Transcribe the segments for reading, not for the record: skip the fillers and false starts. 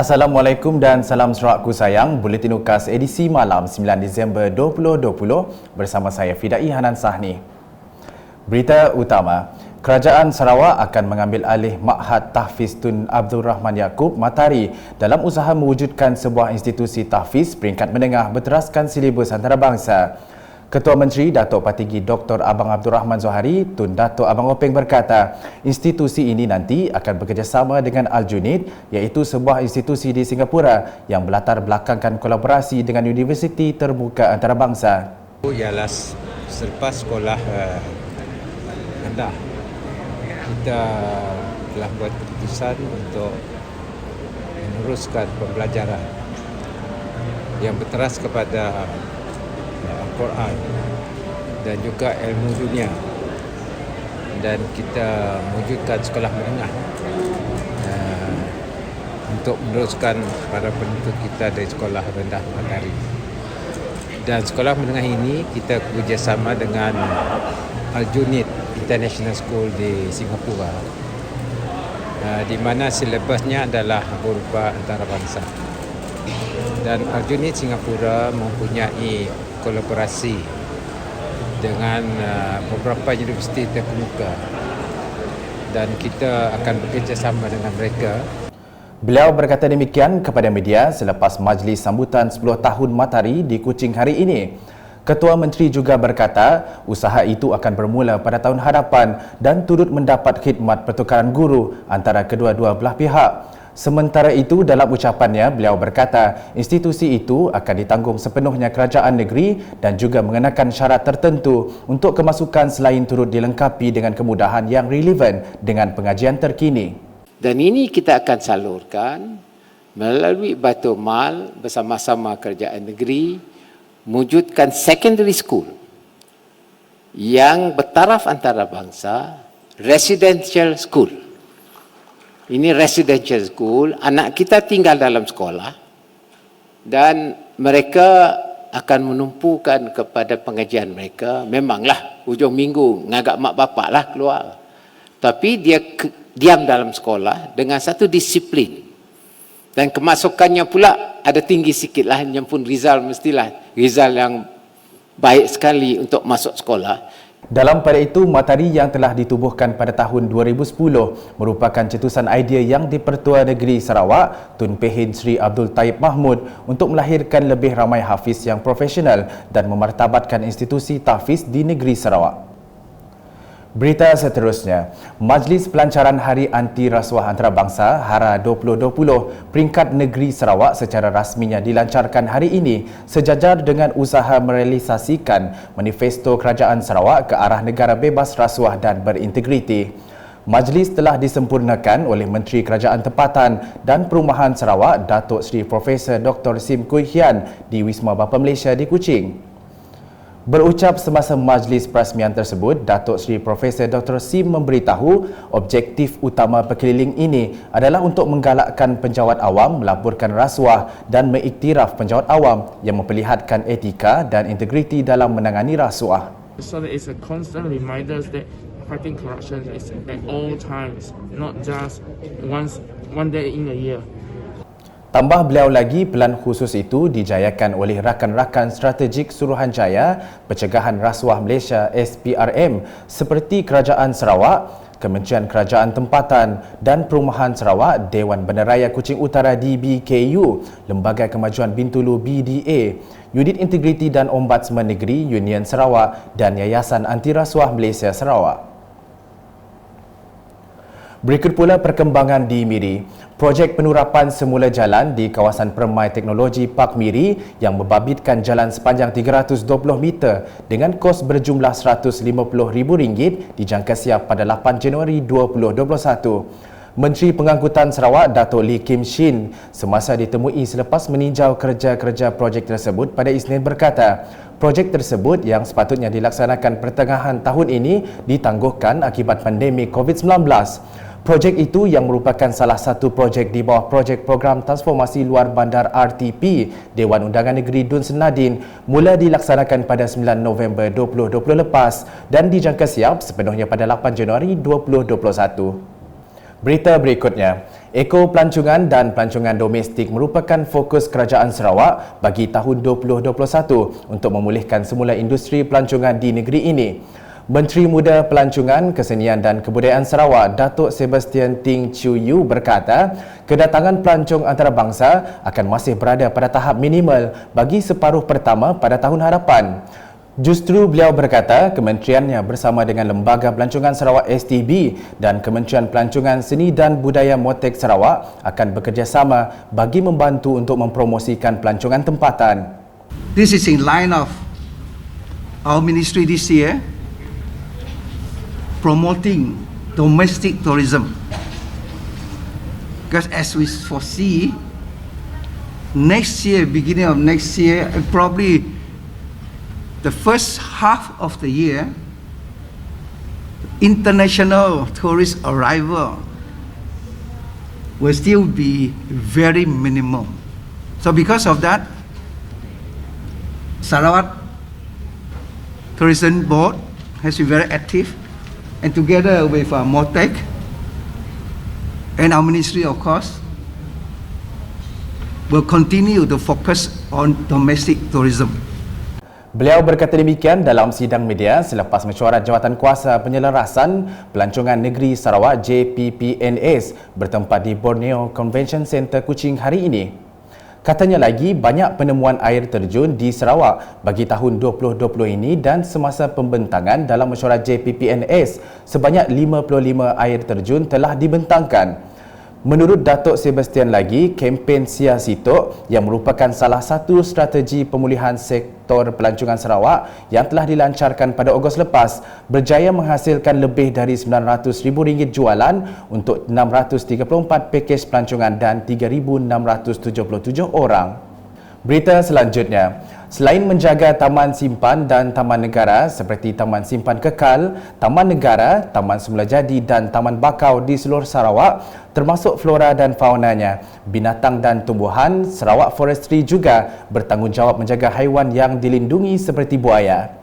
Assalamualaikum dan salam serakku sayang. Buletin UKAS edisi malam 9 Disember 2020 bersama saya Fidai Hanan Sahni. Berita utama, Kerajaan Sarawak akan mengambil alih Ma'had Tahfiz Tun Abdul Rahman Yaakob Matahari dalam usaha mewujudkan sebuah institusi tahfiz peringkat menengah berteraskan silibus antarabangsa. Ketua Menteri Datuk Partinggi Dr. Abang Abdul Rahman Zohari Tun Datuk Abang Openg berkata, institusi ini nanti akan bekerjasama dengan Aljunied, iaitu sebuah institusi di Singapura yang berlatar belakangkan kolaborasi dengan Universiti Terbuka Antarabangsa. Ialah selepas sekolah rendah, kita telah buat keputusan untuk meneruskan pembelajaran yang berteras kepada Al-Quran dan juga ilmu dunia, dan kita mewujudkan sekolah menengah untuk meneruskan para penuntut kita dari sekolah rendah Matahari. Dan sekolah menengah ini kita bekerjasama dengan Aljunied International School di Singapura, di mana silibusnya adalah berupa antarabangsa. Dan Aljunied Singapura mempunyai kolaborasi dengan beberapa universiti terkemuka, dan kita akan bekerjasama dengan mereka. Beliau berkata demikian kepada media selepas majlis sambutan 10 tahun Matahari di Kuching hari ini. Ketua Menteri juga berkata usaha itu akan bermula pada tahun hadapan dan turut mendapat khidmat pertukaran guru antara kedua-dua belah pihak. Sementara itu, dalam ucapannya, beliau berkata institusi itu akan ditanggung sepenuhnya kerajaan negeri dan juga mengenakan syarat tertentu untuk kemasukan selain turut dilengkapi dengan kemudahan yang relevan dengan pengajian terkini. Dan ini kita akan salurkan melalui Baitul Mal bersama-sama kerajaan negeri mewujudkan secondary school yang bertaraf antarabangsa, residential school. Ini residential school, anak kita tinggal dalam sekolah dan mereka akan menumpukan kepada pengajian mereka. Memanglah hujung minggu ngagak mak bapak lah keluar. Tapi dia diam dalam sekolah dengan satu disiplin. Dan kemasukannya pula ada tinggi sikit lah, yang pun Rizal mestilah Rizal yang baik sekali untuk masuk sekolah. Dalam pada itu, Matahari yang telah ditubuhkan pada tahun 2010 merupakan cetusan idea yang di-Pertua Negeri Sarawak, Tun Pehin Sri Abdul Taib Mahmud untuk melahirkan lebih ramai hafiz yang profesional dan memartabatkan institusi tahfiz di negeri Sarawak. Berita seterusnya, Majlis Pelancaran Hari Anti Rasuah Antarabangsa HARA 2020 peringkat negeri Sarawak secara rasminya dilancarkan hari ini sejajar dengan usaha merealisasikan Manifesto Kerajaan Sarawak ke arah negara bebas rasuah dan berintegriti. Majlis telah disempurnakan oleh Menteri Kerajaan Tempatan dan Perumahan Sarawak Datuk Seri Profesor Dr. Sim Kui Hian di Wisma Bapa Malaysia di Kuching. Berucap semasa majlis perasmian tersebut, Datuk Seri Profesor Dr. Sim memberitahu objektif utama perkeliling ini adalah untuk menggalakkan penjawat awam melaporkan rasuah dan mengiktiraf penjawat awam yang memperlihatkan etika dan integriti dalam menangani rasuah. So it's a constant reminder that fighting corruption is at all times, not just one day in a year. Tambah beliau lagi, pelan khusus itu dijayakan oleh rakan-rakan strategik Suruhanjaya Pencegahan Rasuah Malaysia SPRM seperti Kerajaan Sarawak, Kementerian Kerajaan Tempatan dan Perumahan Sarawak, Dewan Bandaraya Kuching Utara DBKU, Lembaga Kemajuan Bintulu BDA, Unit Integriti dan Ombudsman Negeri Union Sarawak dan Yayasan Anti Rasuah Malaysia Sarawak. Berikut pula perkembangan di Miri. Projek penurapan semula jalan di kawasan Permai Teknologi Park Miri yang membabitkan jalan sepanjang 320 meter dengan kos berjumlah RM150,000 dijangka siap pada 8 Januari 2021. Menteri Pengangkutan Sarawak Datuk Lee Kim Shin semasa ditemui selepas meninjau kerja-kerja projek tersebut pada Isnin berkata, projek tersebut yang sepatutnya dilaksanakan pertengahan tahun ini ditangguhkan akibat pandemik COVID-19. Projek itu yang merupakan salah satu projek di bawah projek program transformasi luar bandar RTP Dewan Undangan Negeri Dun Senadin mula dilaksanakan pada 9 November 2020 lepas dan dijangka siap sepenuhnya pada 8 Januari 2021. Berita berikutnya, ekopelancongan dan pelancongan domestik merupakan fokus Kerajaan Sarawak bagi tahun 2021 untuk memulihkan semula industri pelancongan di negeri ini. Menteri Muda Pelancongan, Kesenian dan Kebudayaan Sarawak, Datuk Sebastian Ting Chiu Yu berkata, kedatangan pelancong antarabangsa akan masih berada pada tahap minimal bagi separuh pertama pada tahun hadapan. Justru beliau berkata kementeriannya bersama dengan Lembaga Pelancongan Sarawak STB dan Kementerian Pelancongan Seni dan Budaya Motek Sarawak akan bekerjasama bagi membantu untuk mempromosikan pelancongan tempatan. This is in line of our ministry this year promoting domestic tourism. Because as we foresee, next year, beginning of next year, probably the first half of the year, international tourist arrival will still be very minimum. So because of that, Sarawak Tourism Board has been very active, and together with Motek and our ministry, of course, will continue to focus on domestic tourism. Beliau berkata demikian dalam sidang media selepas mesyuarat Jawatankuasa Penyelarasan Pelancongan Negeri Sarawak JPPNS bertempat di Borneo Convention Centre Kuching hari ini. Katanya lagi, banyak penemuan air terjun di Sarawak bagi tahun 2020 ini dan semasa pembentangan dalam mesyuarat JPPNS sebanyak 55 air terjun telah dibentangkan. Menurut Datuk Sebastian lagi, kempen Sia Sitok yang merupakan salah satu strategi pemulihan sektor pelancongan Sarawak yang telah dilancarkan pada Ogos lepas berjaya menghasilkan lebih dari RM900,000 jualan untuk 634 pakej pelancongan dan 3,677 orang. Berita selanjutnya, selain menjaga taman simpan dan taman negara seperti Taman Simpan Kekal, Taman Negara, Taman Semula Jadi dan Taman Bakau di seluruh Sarawak, termasuk flora dan faunanya, binatang dan tumbuhan, Sarawak Forestry juga bertanggungjawab menjaga haiwan yang dilindungi seperti buaya.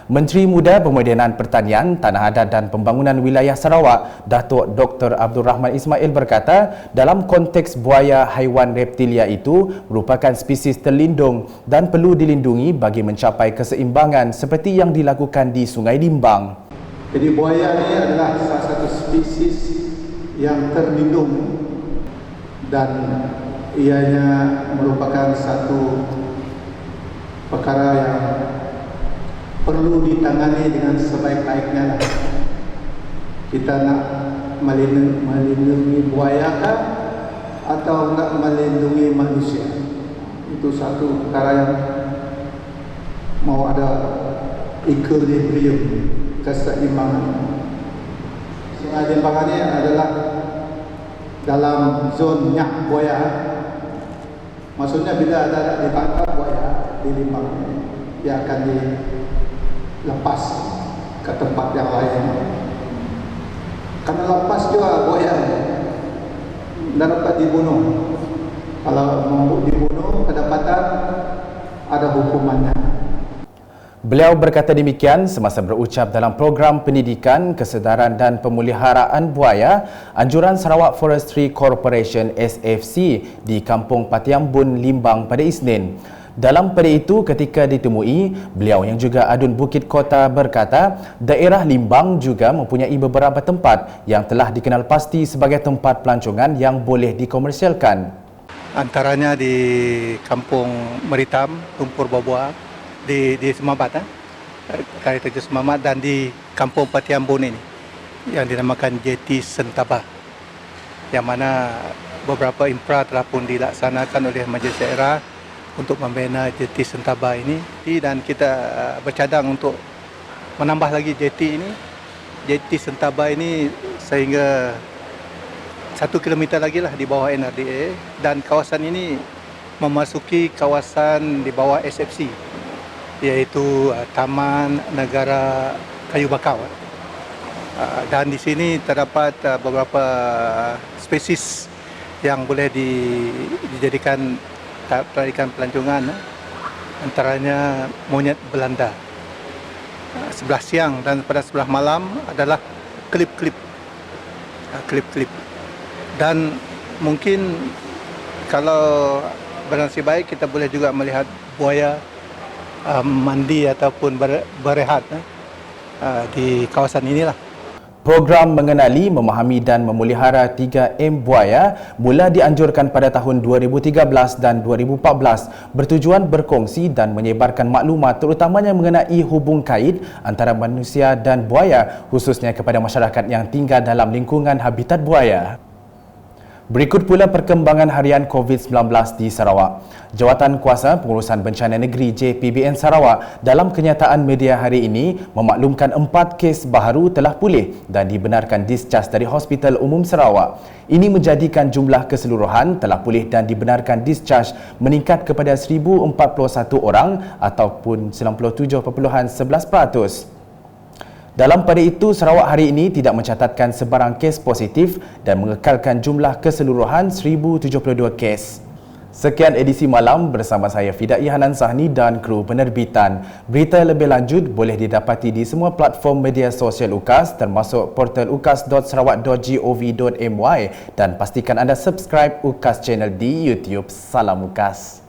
Menteri Muda Pemodenan Pertanian, Tanah Adat dan Pembangunan Wilayah Sarawak, Datuk Dr. Abdul Rahman Ismail berkata, dalam konteks buaya haiwan reptilia itu merupakan spesies terlindung dan perlu dilindungi bagi mencapai keseimbangan seperti yang dilakukan di Sungai Limbang. Jadi buaya ini adalah salah satu spesies yang terlindung dan ianya merupakan satu perkara yang perlu ditangani dengan sebaik-baiknya. Kita nak melindungi buaya kah atau nak melindungi manusia? Itu satu perkara yang mau ada equilibrium, keseimbangan. Sungai Limbang ini adalah dalam zon nyak buaya. Maksudnya bila ada ditangkap buaya di Limbang, dia akan dilepas ke tempat yang lain. Karena lepas juga buaya dan dapat dibunuh. Kalau mau dibunuh, kedapatan ada hukumannya. Beliau berkata demikian semasa berucap dalam program pendidikan, kesedaran dan pemeliharaan buaya Anjuran Sarawak Forestry Corporation SFC di Kampung Patiambun, Limbang pada Isnin. Dalam pada itu, ketika ditemui, beliau yang juga adun Bukit Kota berkata, daerah Limbang juga mempunyai beberapa tempat yang telah dikenal pasti sebagai tempat pelancongan yang boleh dikomersialkan. Antaranya di Kampung Meritam, Tumpur Babua, di Semabat, Kali Terjun Semabat, dan di Kampung Patiambun ini yang dinamakan JT Sentaba, yang mana beberapa infra telah pun dilaksanakan oleh Majlis Daerah untuk membina JT Sentaba ini, dan kita bercadang untuk menambah lagi JT ini. JT Sentaba ini sehingga 1 kilometer lagi lah di bawah NRDA, dan kawasan ini memasuki kawasan di bawah SFC, iaitu Taman Negara Kayu Bakau. Dan di sini terdapat beberapa spesies yang boleh dijadikan tarikan pelancongan, antaranya monyet Belanda sebelah siang, dan pada sebelah malam adalah klip-klip. Dan mungkin kalau bernasib baik kita boleh juga melihat buaya mandi ataupun berehat di kawasan inilah. Program mengenali, memahami dan memelihara 3M buaya mula dianjurkan pada tahun 2013 dan 2014 bertujuan berkongsi dan menyebarkan maklumat terutamanya mengenai hubung kait antara manusia dan buaya khususnya kepada masyarakat yang tinggal dalam lingkungan habitat buaya. Berikut pula perkembangan harian COVID-19 di Sarawak. Jawatan Kuasa Pengurusan Bencana Negeri JPBN Sarawak dalam kenyataan media hari ini memaklumkan 4 kes baharu telah pulih dan dibenarkan discharge dari Hospital Umum Sarawak. Ini menjadikan jumlah keseluruhan telah pulih dan dibenarkan discharge meningkat kepada 1,041 orang ataupun 97.11%. Dalam pada itu, Sarawak hari ini tidak mencatatkan sebarang kes positif dan mengekalkan jumlah keseluruhan 1,072 kes. Sekian edisi malam bersama saya Fidai Hanan Sahni dan kru penerbitan. Berita lebih lanjut boleh didapati di semua platform media sosial UKAS termasuk portal ukas.sarawak.gov.my dan pastikan anda subscribe UKAS channel di YouTube. Salam UKAS.